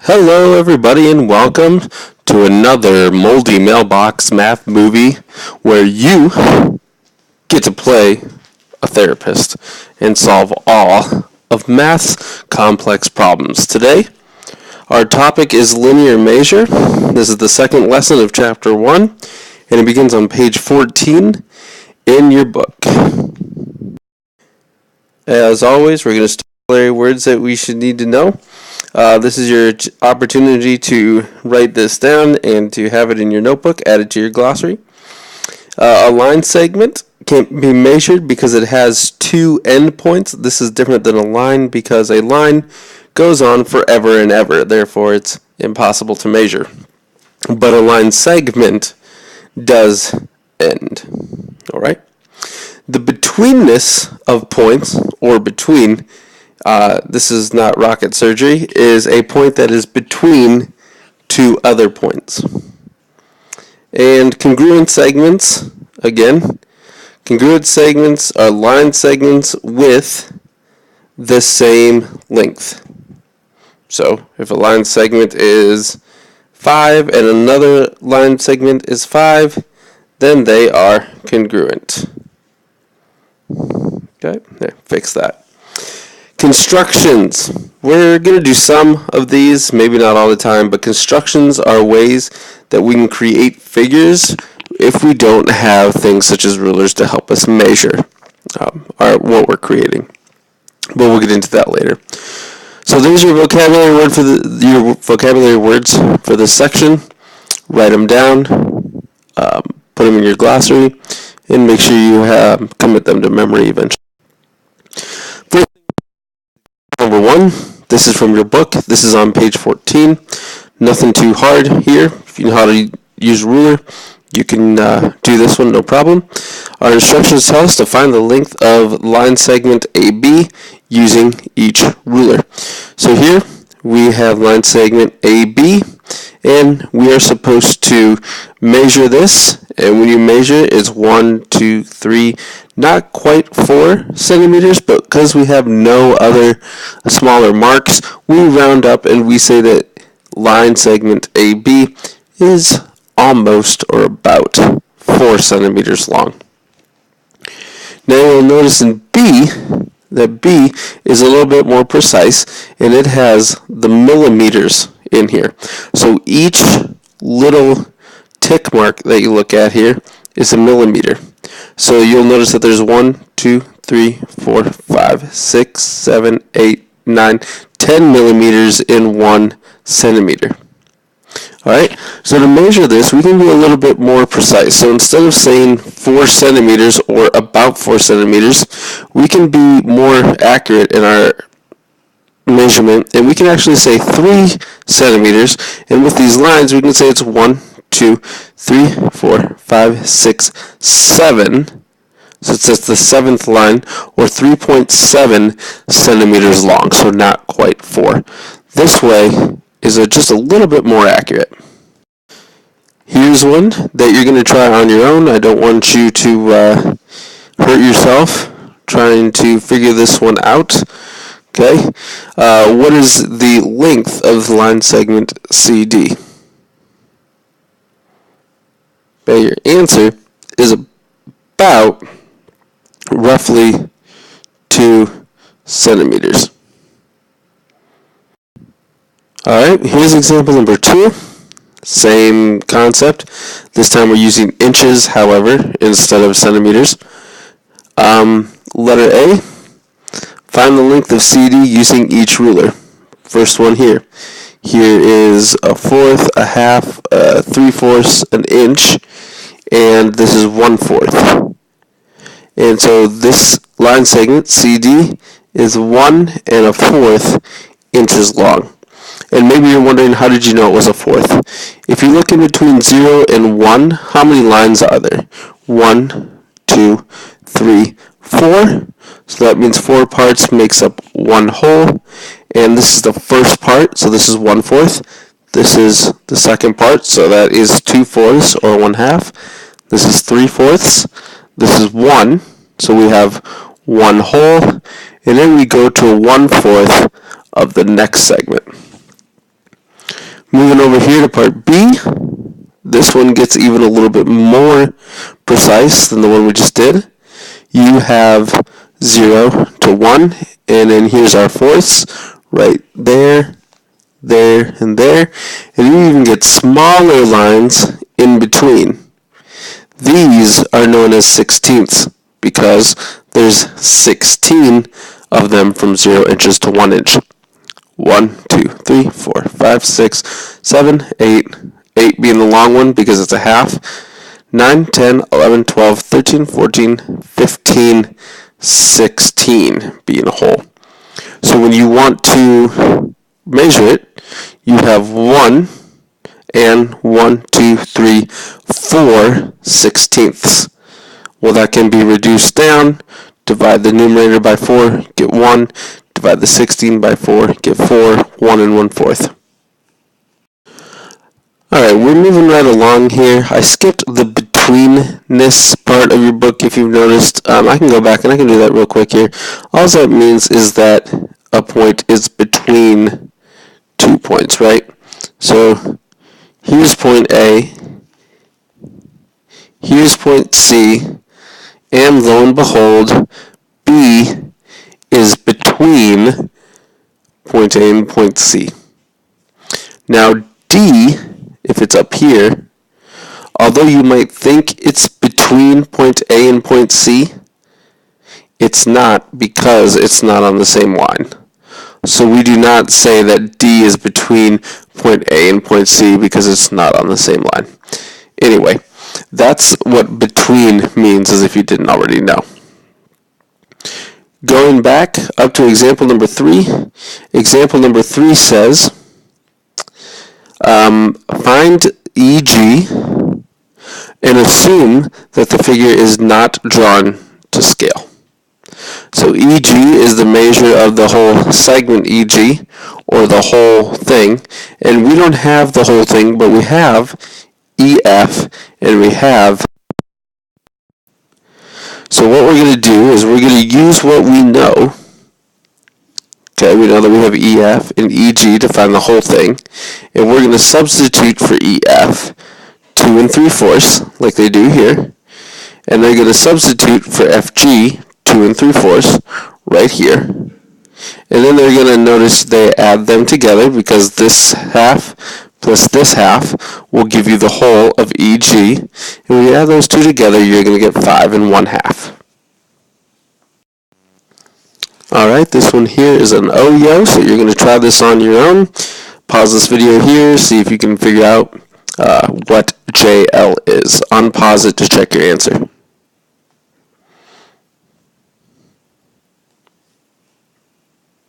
Hello, everybody, and welcome to another Moldy Mailbox Math movie where you get to play a therapist and solve all of math's complex problems. Today, our topic is linear measure. This is the second lesson of Chapter 1, and it begins on page 14 in your book. As always, we're going to start with words that we should need to know. This is your opportunity to write this down and to have it in your notebook, add it to your glossary. A line segment can't be measured because it has two endpoints. This is different than a line because a line goes on forever and ever. Therefore, it's impossible to measure. But a line segment does end. All right? The betweenness of points, or between, this is not rocket surgery, is a point that is between two other points. And congruent segments, again, congruent segments are line segments with the same length. So if a line segment is 5 and another line segment is 5, then they are congruent. Okay, there, fix that. Constructions. We're going to do some of these, maybe not all the time, but constructions are ways that we can create figures if we don't have things such as rulers to help us measure what we're creating. But we'll get into that later. So there's your vocabulary words for this section. Write them down, put them in your glossary, and make sure you commit them to memory eventually. Number 1, this is from your book. This is on page 14. Nothing too hard here. If you know how to use ruler, you can do this one, no problem. Our instructions tell us to find the length of line segment AB using each ruler. So here we have line segment AB, and we are supposed to measure this. And when you measure, it's 1, 2, 3, not quite 4 centimeters, but because we have no other smaller marks, we round up and we say that line segment AB is almost or about 4 centimeters long. Now you'll notice in B that B is a little bit more precise, and it has the millimeters in here. So each little tick mark that you look at here is a millimeter. So you'll notice that there's 1, 2, 3, 4, 5, 6, 7, 8, 9, 10 millimeters in 1 centimeter. Alright, so to measure this, we can be a little bit more precise. So instead of saying 4 centimeters or about 4 centimeters, we can be more accurate in our measurement, and we can actually say 3 centimeters, and with these lines, we can say it's 1, 2, 3, 4, 5, 6, 7. So it's the 7th line, or 3.7 centimeters long, so not quite 4. This way is just a little bit more accurate. Here's one that you're going to try on your own. I don't want you to hurt yourself trying to figure this one out. Okay, what is the length of the line segment CD? Okay, your answer is about roughly 2 centimeters. Alright, here's example number 2. Same concept. This time we're using inches, however, instead of centimeters. Letter A, find the length of CD using each ruler. First one here. Here is a fourth, a half, 3/4, an inch, and this is 1/4. And so this line segment, CD, is 1 1/4 inches long. And maybe you're wondering, how did you know it was a fourth? If you look in between 0 and 1, how many lines are there? 1, 2, 3, 4. So that means 4 parts makes up 1 whole. And this is the first part, so this is 1/4. This is the second part, so that is 2/4 or 1/2. This is 3/4. This is 1, so we have 1 whole. And then we go to 1/4 of the next segment. Moving over here to part B, this one gets even a little bit more precise than the one we just did. You have 0 to 1, and then here's our fourths right there, there, and there. And you even get smaller lines in between. These are known as sixteenths because there's 16 of them from 0 inches to 1 inch. 1, 2, 3, 4, 5, 6, 7, 8. 8 being the long one because it's a half. 9, 10, 11, 12, 13, 14, 15, 16 being a whole. So when you want to measure it, you have 1 and 1, 2, 3, 4 sixteenths. Well, that can be reduced down. Divide the numerator by 4, get 1. Divide the 16 by 4, get 4, 1 and 1/4. Alright, we're moving right along here. I skipped the betweenness part of your book if you've noticed. I can go back and I can do that real quick here. All that means is that a point is between 2 points, right? So here's point A, here's point C, and lo and behold, B is between point A and point C. Now D, if it's up here, although you might think it's between point A and point C, it's not because it's not on the same line. So we do not say that D is between point A and point C because it's not on the same line. Anyway, that's what between means, as if you didn't already know. Going back up to example number 3. Example number 3 says, find EG and assume that the figure is not drawn to scale. So EG is the measure of the whole segment EG, or the whole thing, and we don't have the whole thing, but we have EF, and we have. So what we're going to do is we're going to use what we know. Okay, we know that we have EF and EG to find the whole thing, and we're going to substitute for EF 2 3/4 like they do here, and they're going to substitute for FG 2 3/4 right here, and then they're going to notice they add them together because this half plus this half will give you the whole of EG, and when you add those two together, you're going to get 5 1/2. Alright, this one here is an OYO, so you're going to try this on your own. Pause this video here, see if you can figure out what JL is. Unpause it to check your answer.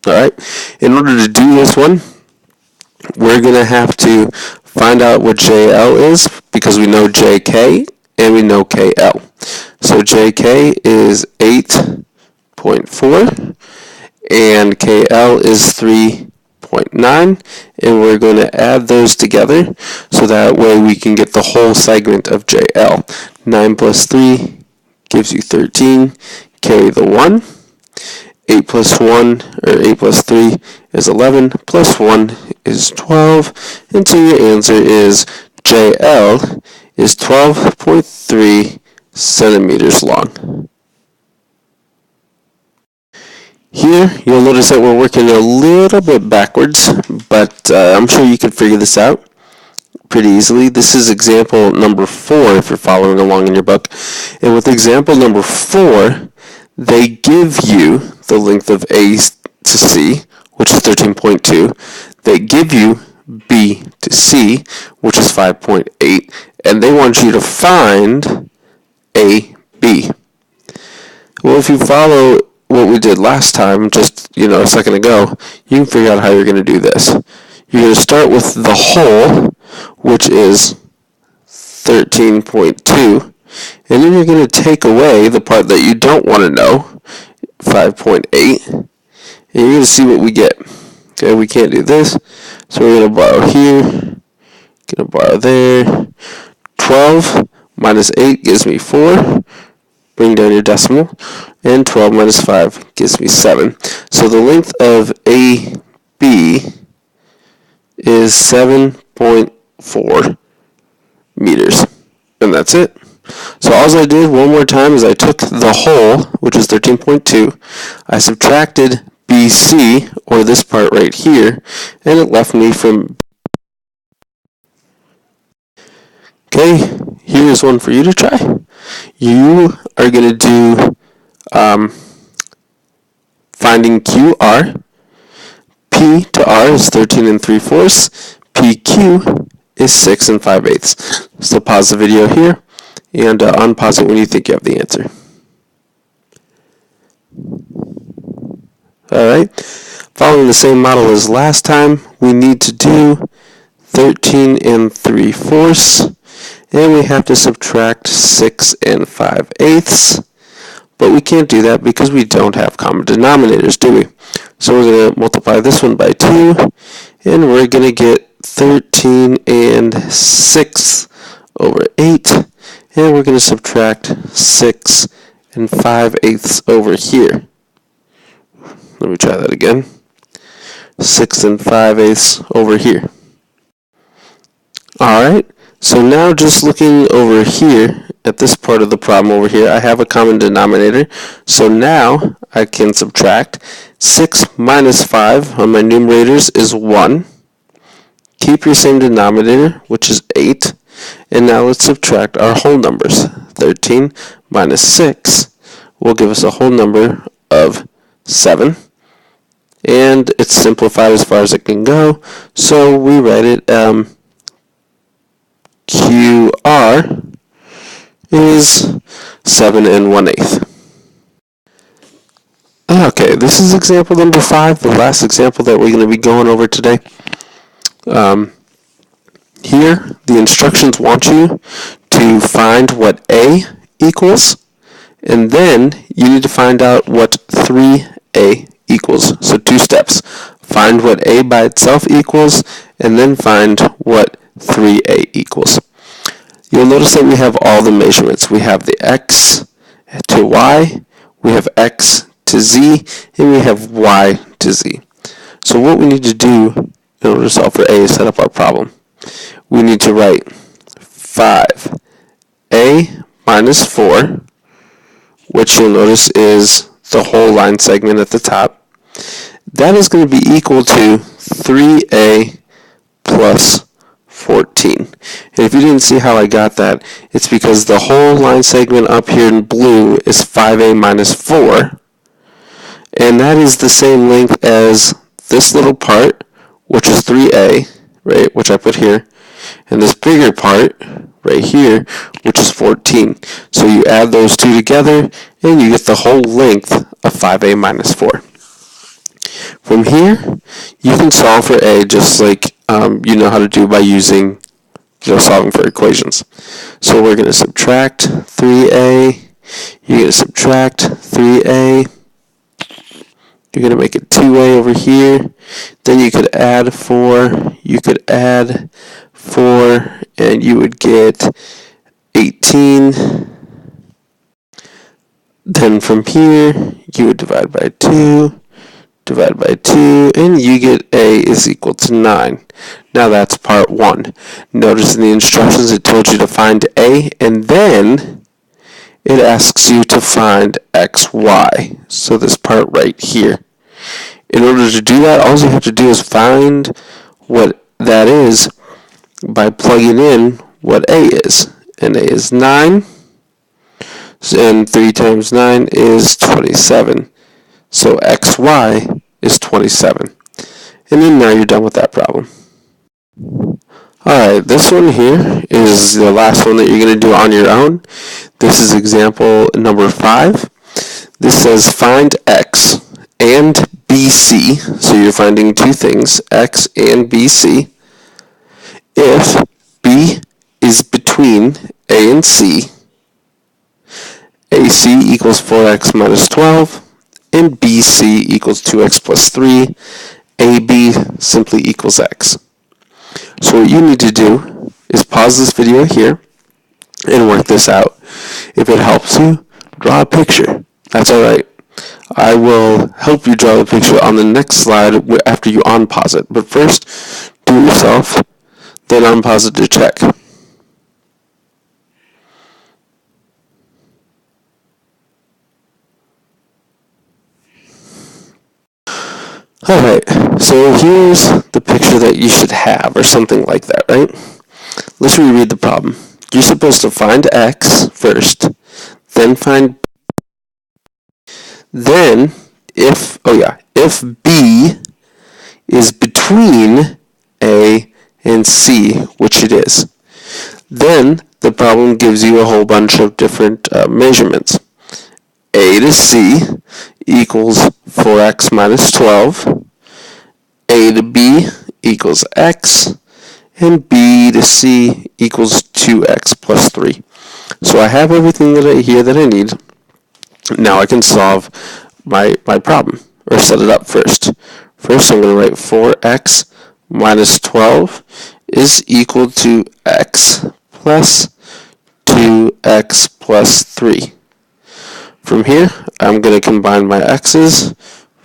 Alright, in order to do this one, we're going to have to find out what JL is because we know JK and we know KL. So JK is 8.4 and KL is 3.9, and we're going to add those together so that way we can get the whole segment of JL. 9 plus 3 gives you 13, carry the 1. 8 plus 1, or 8 plus 3 is 11, plus 1 is 12, and so your answer is JL is 12.3 centimeters long. Here, you'll notice that we're working a little bit backwards, but I'm sure you can figure this out pretty easily. This is example number 4 if you're following along in your book. And with example number 4, they give you the length of A to C, which is 13.2. They give you B to C, which is 5.8, and they want you to find AB. Well, if you follow what we did last time, just a second ago, you can figure out how you're going to do this. You're going to start with the whole, which is 13.2, and then you're going to take away the part that you don't want to know, 5.8, and you're going to see what we get. Okay, we can't do this, so we're going to borrow here, going to borrow there. 12 minus 8 gives me 4. Bring down your decimal, and 12 minus 5 gives me 7. So the length of AB is 7.4 meters. And that's it. So all I did one more time is I took the whole, which is 13.2, I subtracted BC, or this part right here, and it left me from. Okay, here's one for you to try. You are going to do finding QR. P to R is 13 3/4. PQ is 6 5/8. So pause the video here and unpause it when you think you have the answer. Alright, following the same model as last time, we need to do 13 3/4, and we have to subtract 6 5/8, but we can't do that because we don't have common denominators, do we? So we're going to multiply this one by 2, and we're going to get 13 6 over 8, and we're going to subtract 6 5/8 over here. Let me try that again. 6 5/8 over here. Alright, so now just looking over here at this part of the problem over here, I have a common denominator. So now I can subtract 6 minus 5 on my numerators is 1. Keep your same denominator, which is 8. And now let's subtract our whole numbers. 13 minus 6 will give us a whole number of 7. And it's simplified as far as it can go. So we write it QR is 7 1/8. Okay, this is example number 5, the last example that we're going to be going over today. Here, the instructions want you to find what A equals, and then you need to find out what 3A equals. So 2 steps. Find what A by itself equals, and then find what 3A equals. You'll notice that we have all the measurements. We have the X to Y, we have X to Z, and we have Y to Z. So what we need to do in order to solve for A is set up our problem. We need to write 5A minus 4, which you'll notice is the whole line segment at the top. That is going to be equal to 3A plus 14. And if you didn't see how I got that, it's because the whole line segment up here in blue is 5A minus 4, and that is the same length as this little part, which is 3A, right, which I put here, and this bigger part right here, which is 14. So you add those two together, and you get the whole length of 5A minus 4. From here, you can solve for A just like you know how to do by using solving for equations. So we're going to subtract 3A, you're going to subtract 3A, you're going to make it 2A over here, then you could add 4, you could add 4, and you would get 18. Then from here, you would divide by 2, and you get A is equal to 9. Now that's part 1. Notice in the instructions it told you to find A, and then it asks you to find XY. So this part right here. In order to do that, all you have to do is find what that is by plugging in what A is. And A is 9, and 3 times 9 is 27. So XY is 27. And then now you're done with that problem. Alright, this one here is the last one that you're going to do on your own. This is example number 5. This says find X and BC. So you're finding 2 things, X and BC, if B is between A and C, AC equals 4x minus 12, and BC equals 2x plus 3, AB simply equals x. So what you need to do is pause this video here and work this out. If it helps you, draw a picture. That's alright. I will help you draw the picture on the next slide after you unpause it. But first, do do it yourself, then unpause it to check. Alright, so here's the picture that you should have, or something like that, right? Let's reread the problem. You're supposed to find x first, then find, then if b is between a and c, which it is, then the problem gives you a whole bunch of different measurements. A to c equals 4x minus 12, a to b equals x, and b to c equals 2x plus 3. So I have everything that I need. Now I can solve my problem, or set it up first. First I'm going to write 4x minus 12 is equal to x plus 2x plus 3. From here, I'm going to combine my x's.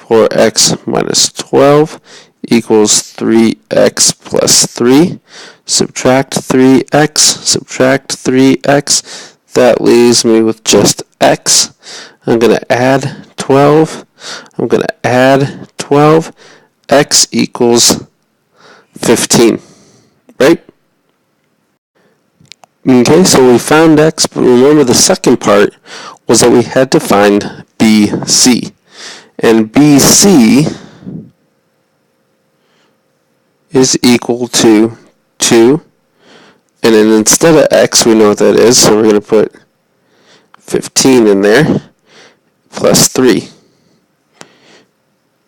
4x minus 12 equals 3x plus 3. Subtract 3x, subtract 3x. That leaves me with just x. I'm going to add 12. I'm going to add 12. X equals 15, right? Okay, so we found x, but remember the second part was that we had to find BC. And BC is equal to 2. And then instead of x, we know what that is, so we're going to put 15 in there, plus 3.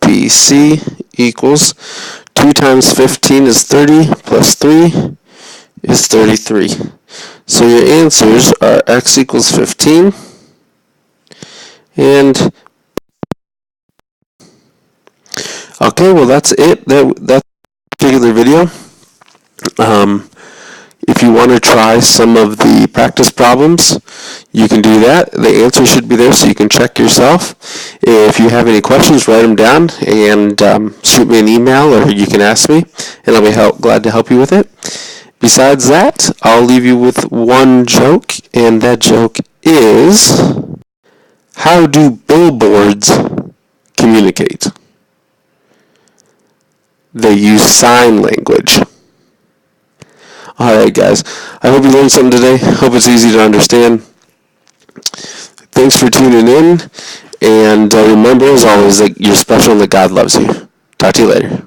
BC equals 2 times 15 is 30, plus 3 is 33. So your answers are x equals 15 and okay, well that's it. That's particular video. If you want to try some of the practice problems, you can do that. The answer should be there so you can check yourself. If you have any questions, write them down and shoot me an email, or you can ask me, and I'll be glad to help you with it. Besides that, I'll leave you with one joke, and that joke is, how do billboards communicate? They use sign language. Alright guys, I hope you learned something today. Hope it's easy to understand. Thanks for tuning in, and remember as always that you're special and that God loves you. Talk to you later.